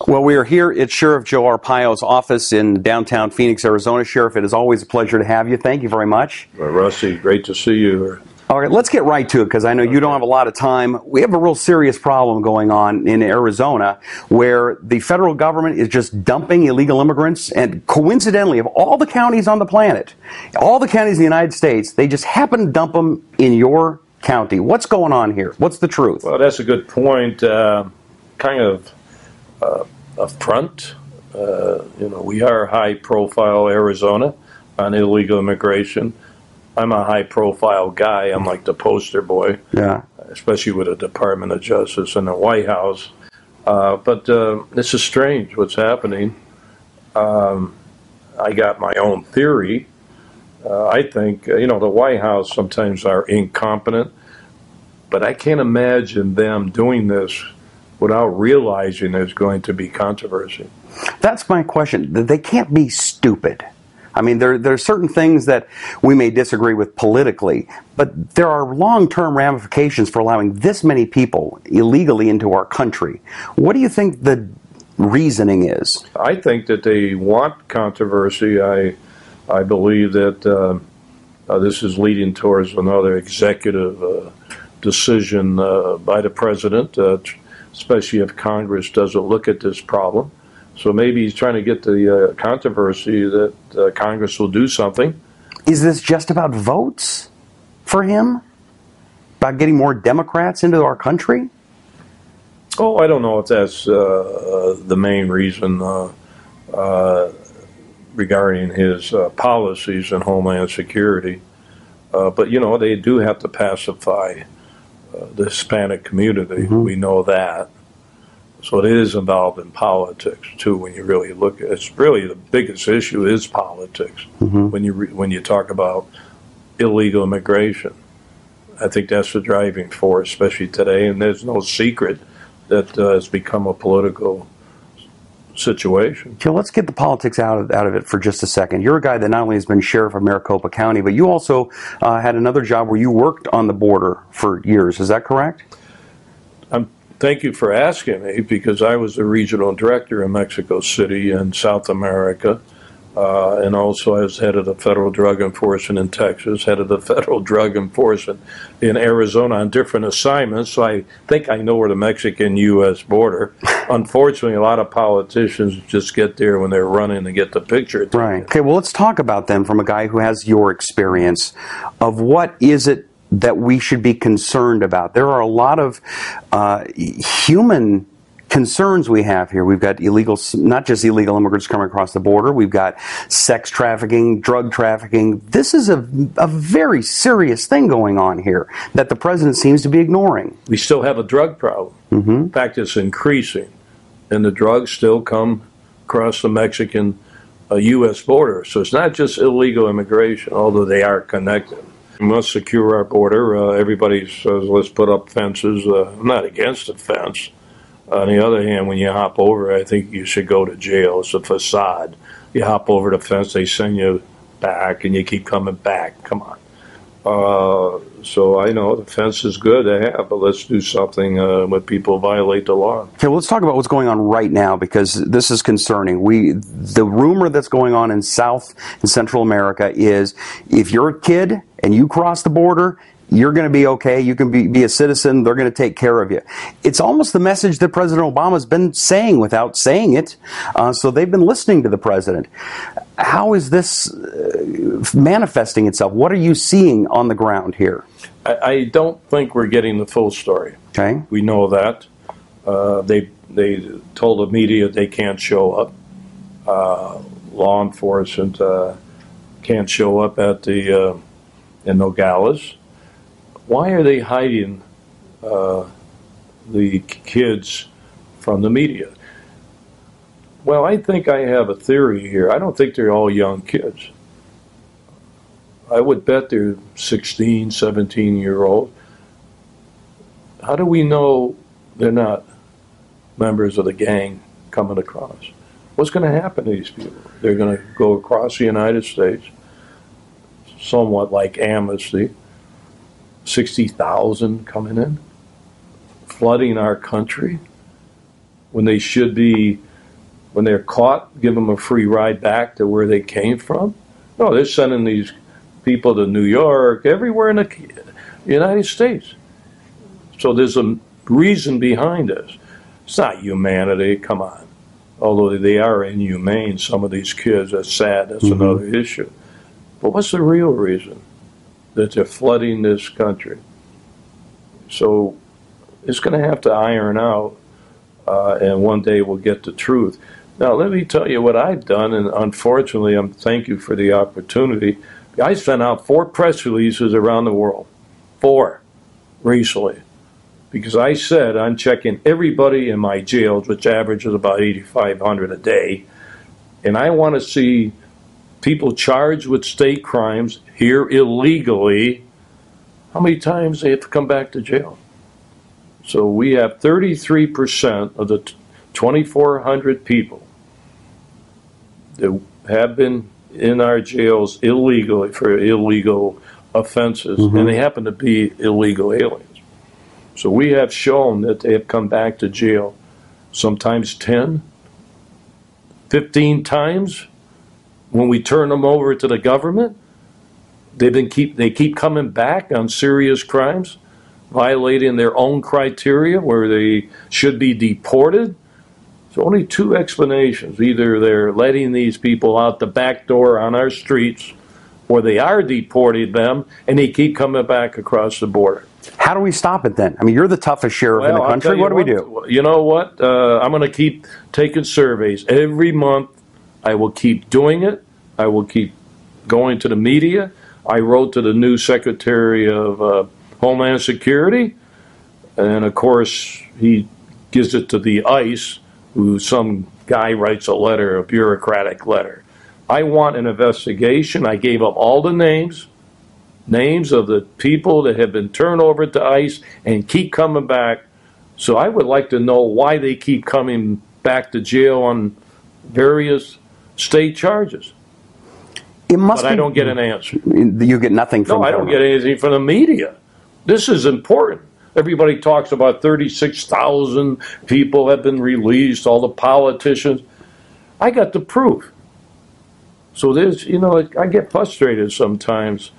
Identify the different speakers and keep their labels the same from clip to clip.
Speaker 1: Well, we are here at Sheriff Joe Arpaio's office in downtown Phoenix, Arizona. Sheriff, it is always a pleasure to have you. Thank you very much.
Speaker 2: Well, Rusty, great to see you.
Speaker 1: All right, let's get right to it because I know you don't have a lot of time. We have a real serious problem going on in Arizona where the federal government is just dumping illegal immigrants, and coincidentally, of all the counties on the planet, all the counties in the United States, they just happen to dump them in your county. What's going on here? What's the truth?
Speaker 2: Well, that's a good point. Kind of affront. We are high-profile Arizona on illegal immigration. I'm a high-profile guy. I'm like the poster boy,
Speaker 1: Yeah.
Speaker 2: especially with the Department of Justice and the White House. But this is strange what's happening. I got my own theory. I think, the White House sometimes are incompetent, but I can't imagine them doing this without realizing there's going to be controversy.
Speaker 1: That's my question. They can't be stupid. I mean, there are certain things that we may disagree with politically, but there are long-term ramifications for allowing this many people illegally into our country. What do you think the reasoning is?
Speaker 2: I think that they want controversy. I believe that this is leading towards another executive decision by the president, especially if Congress doesn't look at this problem. So maybe he's trying to get the controversy that Congress will do something.
Speaker 1: Is this just about votes for him? About getting more Democrats into our country?
Speaker 2: Oh, I don't know if that's the main reason regarding his policies in Homeland Security. But, they do have to pacify the Hispanic community.
Speaker 1: Mm-hmm.
Speaker 2: We know that. So it is involved in politics too. When you really look at it, it's really the biggest issue is politics.
Speaker 1: Mm-hmm.
Speaker 2: When you talk about illegal immigration, I think that's the driving force, especially today. And there's no secret that it's become a political situation.
Speaker 1: Joe, let's get the politics out of it for just a second. You're a guy that not only has been sheriff of Maricopa County, but you also had another job where you worked on the border for years. Is that correct?
Speaker 2: Thank you for asking me, because I was the regional director in Mexico City in South America, and also I was head of the federal drug enforcement in Texas, head of the federal drug enforcement in Arizona on different assignments, so I think I know where the Mexican-U.S. border. Unfortunately, a lot of politicians just get there when they're running to get the picture taken.
Speaker 1: Right. Okay, well, let's talk about them from a guy who has your experience of what is it that we should be concerned about. There are a lot of human concerns we have here. We've got not just illegal immigrants coming across the border, we've got sex trafficking, drug trafficking. This is a very serious thing going on here that the president seems to be ignoring.
Speaker 2: We still have a drug problem.
Speaker 1: Mm-hmm.
Speaker 2: In fact, it's increasing, and the drugs still come across the Mexican-U.S. border. So it's not just illegal immigration, although they are connected. We must secure our border. Everybody says, let's put up fences. I'm not against a fence. On the other hand, when you hop over, I think you should go to jail. It's a facade. You hop over the fence, they send you back, and you keep coming back. Come on. So I know the fence is good to have, but let's do something when people violate the law.
Speaker 1: Okay, well, let's talk about what's going on right now, because this is concerning. The rumor that's going on in South and Central America is if you're a kid and you cross the border, you're going to be okay. You can be a citizen. They're going to take care of you. It's almost the message that President Obama's been saying without saying it. So they've been listening to the president. How is this manifesting itself? What are you seeing on the ground here?
Speaker 2: I don't think we're getting the full story.
Speaker 1: Okay.
Speaker 2: We know that. They told the media they can't show up. Law enforcement can't show up at in Nogales. Why are they hiding the kids from the media? Well, I think I have a theory here. I don't think they're all young kids. I would bet they're 16, 17-year-olds. How do we know they're not members of the gang coming across? What's going to happen to these people? They're going to go across the United States, somewhat like amnesty, 60,000 coming in, flooding our country when they should be when they're caught, give them a free ride back to where they came from? No, they're sending these people to New York, everywhere in the United States. So there's a reason behind this. It's not humanity, come on. Although they are inhumane, some of these kids, that's sad, that's another issue. But what's the real reason that they're flooding this country? So it's going to have to iron out, and one day we'll get the truth. Now, let me tell you what I've done, and unfortunately, thank you for the opportunity. I sent out 4 press releases around the world, 4 recently, because I said I'm checking everybody in my jails, which averages about 8,500 a day, and I want to see people charged with state crimes here illegally, how many times they have to come back to jail. So we have 33% of the 2,400 people that have been in our jails illegally for illegal offenses, and they happen to be illegal aliens. So we have shown that they have come back to jail sometimes 10, 15 times. When we turn them over to the government, they keep coming back on serious crimes, violating their own criteria where they should be deported. So only 2 explanations. Either they're letting these people out the back door on our streets, or they are deporting them and they keep coming back across the border.
Speaker 1: How do we stop it then? I mean, you're the toughest sheriff in the country. What do we do?
Speaker 2: You know what? I'm going to keep taking surveys. Every month I will keep doing it. I will keep going to the media. I wrote to the new Secretary of Homeland Security, and of course he gives it to the ICE, who some guy writes a letter, a bureaucratic letter. I want an investigation. I gave up all the names of the people that have been turned over to ICE and keep coming back. So I would like to know why they keep coming back to jail on various state charges. But I don't get an answer.
Speaker 1: You get nothing from
Speaker 2: No, I don't get anything from the media. This is important. Everybody talks about 36,000 people have been released, all the politicians. I got the proof. So there's, I get frustrated sometimes.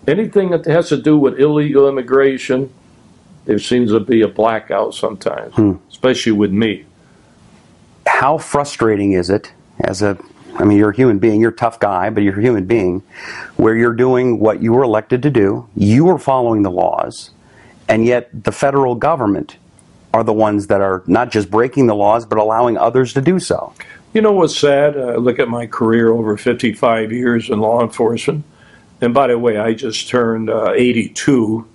Speaker 2: Anything that has to do with illegal immigration, there seems to be a blackout sometimes, especially with me.
Speaker 1: How frustrating is it you're a human being, you're a tough guy, but you're a human being, where you're doing what you were elected to do, you are following the laws, and yet the federal government are the ones that are not just breaking the laws, but allowing others to do so.
Speaker 2: You know what's sad? Look at my career over 55 years in law enforcement. And by the way, I just turned 82.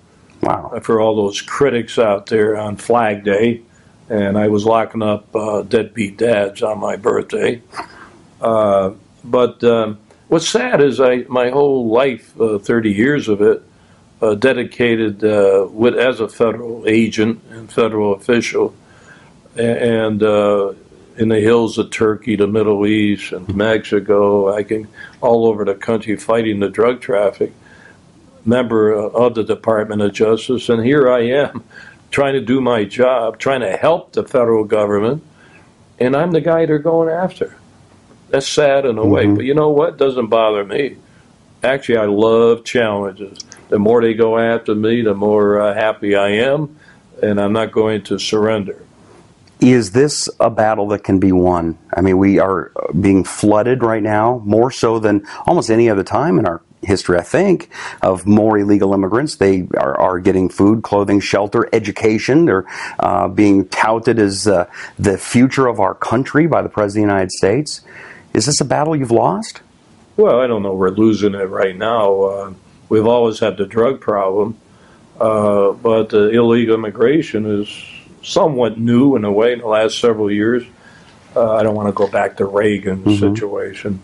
Speaker 1: Wow.
Speaker 2: For all those critics out there on Flag Day. And I was locking up deadbeat dads on my birthday. But what's sad is my whole life, 30 years of it, dedicated as a federal agent and federal official. And in the hills of Turkey, the Middle East, and Mexico, all over the country fighting the drug traffic, member of the Department of Justice, and here I am trying to do my job, trying to help the federal government, and I'm the guy they're going after. That's sad in a way, but you know what? It doesn't bother me. Actually, I love challenges. The more they go after me, the more happy I am, and I'm not going to surrender.
Speaker 1: Is this a battle that can be won? I mean, we are being flooded right now, more so than almost any other time in our history, I think, of more illegal immigrants. They are getting food, clothing, shelter, education. They're being touted as the future of our country by the President of the United States. Is this a battle you've lost?
Speaker 2: Well, I don't know. We're losing it right now. We've always had the drug problem, but illegal immigration is somewhat new in a way in the last several years. I don't want to go back to Reagan's situation.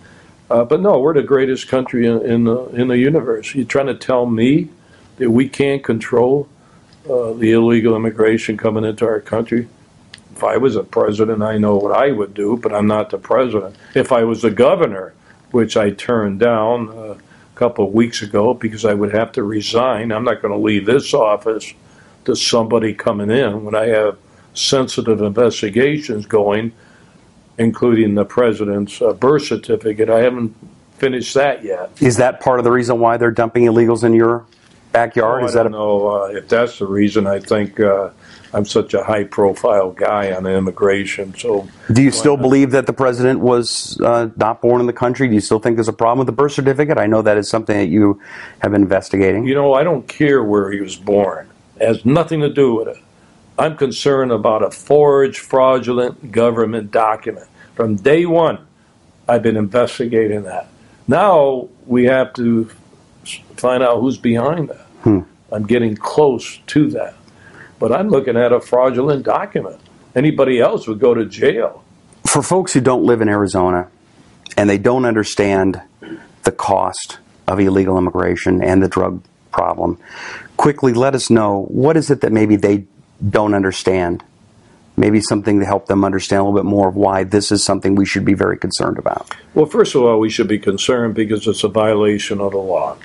Speaker 2: But no, we're the greatest country in the universe. You're trying to tell me that we can't control the illegal immigration coming into our country? If I was a president, I know what I would do, but I'm not the president. If I was the governor, which I turned down a couple of weeks ago because I would have to resign, I'm not going to leave this office to somebody coming in when I have sensitive investigations going including the president's birth certificate. I haven't finished that yet.
Speaker 1: Is that part of the reason why they're dumping illegals in your backyard?
Speaker 2: I don't know if that's the reason. I think I'm such a high-profile guy on immigration. So,
Speaker 1: do you still believe that the president was not born in the country? Do you still think there's a problem with the birth certificate? I know that is something that you have been investigating.
Speaker 2: You know, I don't care where he was born. It has nothing to do with it. I'm concerned about a forged, fraudulent government document. From day one, I've been investigating that. Now we have to find out who's behind that. I'm getting close to that. But I'm looking at a fraudulent document. Anybody else would go to jail.
Speaker 1: For folks who don't live in Arizona and they don't understand the cost of illegal immigration and the drug problem, quickly let us know, what is it that maybe they don't understand? Maybe something to help them understand a little bit more of why this is something we should be very concerned about.
Speaker 2: Well, first of all, we should be concerned because it's a violation of the law.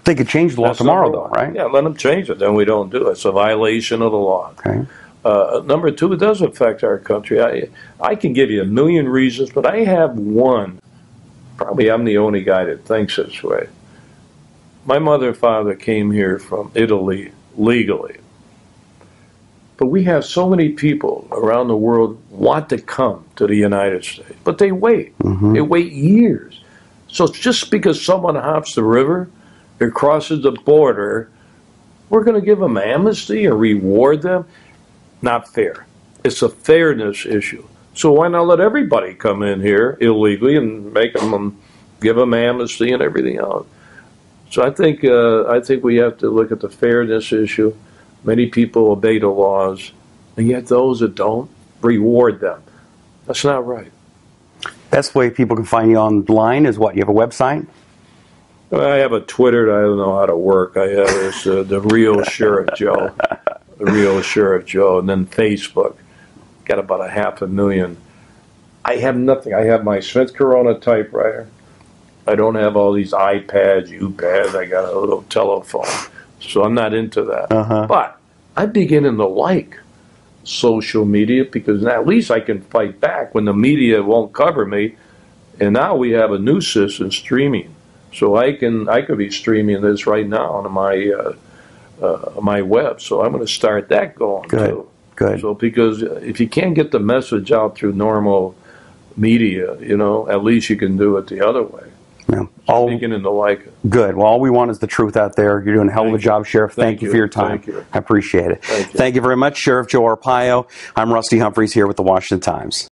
Speaker 1: They could change the law tomorrow, though, right?
Speaker 2: Yeah, let them change it. Then we don't do it. It's a violation of the law.
Speaker 1: Okay.
Speaker 2: Number two, it does affect our country. I can give you a million reasons, but I have one. Probably I'm the only guy that thinks this way. My mother and father came here from Italy legally. But we have so many people around the world want to come to the United States, but they wait. They wait years. So just because someone hops the river or crosses the border, we're going to give them amnesty and reward them? Not fair. It's a fairness issue. So why not let everybody come in here illegally and make them give them amnesty and everything else? So I think we have to look at the fairness issue. Many people obey the laws, and yet those that don't, reward them. That's not right.
Speaker 1: Best way people can find you online is what? You have a website?
Speaker 2: I have a Twitter that I don't know how to work. I have this, the Real Sheriff Joe, the Real Sheriff Joe, and then Facebook. Got about 500,000. I have nothing. I have my Smith Corona typewriter. I don't have all these iPads, U-pads. I got a little telephone. So I'm not into that. But I'm beginning to like social media because now at least I can fight back when the media won't cover me. And now we have a new system, streaming. So I could be streaming this right now on my web. So I'm going to start that going too.
Speaker 1: Good.
Speaker 2: So because if you can't get the message out through normal media, you know, at least you can do it the other way.
Speaker 1: Yeah.
Speaker 2: So I'm beginning to like it.
Speaker 1: Good. Well, all we want is the truth out there. You're doing a hell of a job, Sheriff. Thank you for your time.
Speaker 2: Thank you.
Speaker 1: I appreciate it.
Speaker 2: Thank you.
Speaker 1: Thank you very much, Sheriff Joe Arpaio. I'm Rusty Humphreys here with the Washington Times.